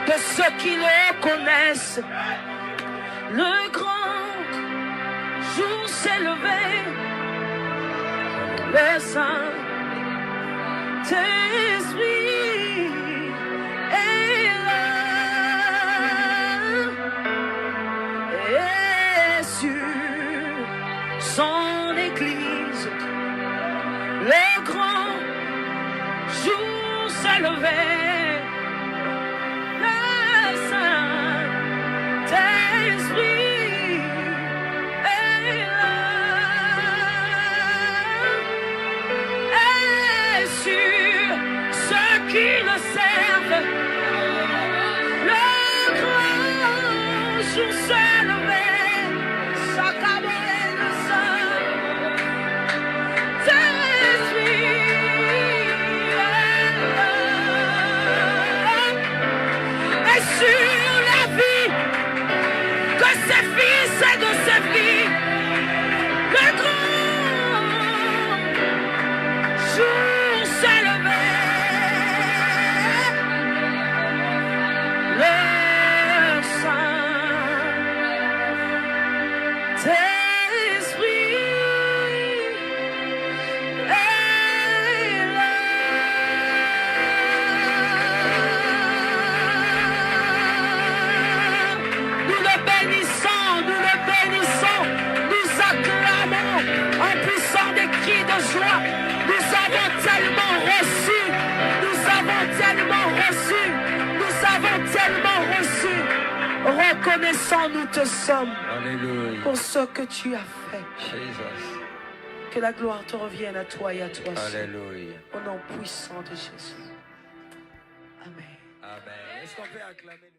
de ceux qui le connaissent, le grand jour s'est levé. Le Saint-Esprit est là. Et sur son église, le grand jour s'est levé. Le Saint-Esprit est là. Et sur ceux qui le servent, le grand jour s'est levé. S'accaboler le Saint-Esprit est là. Et sur la vie de ses fils et de ses filles, le grand jour s'est levé. Le Saint-Esprit est là. Nous le bénissons Nous avons tellement reçu. Nous avons tellement reçu. Nous avons tellement reçu. Reconnaissant nous te sommes. Alléluia. Pour ce que tu as fait. Jesus. Que la gloire te revienne à toi et à toi seul. Alléluia. Au nom puissant de Jésus. Amen. Amen. Est-ce qu'on peut acclamer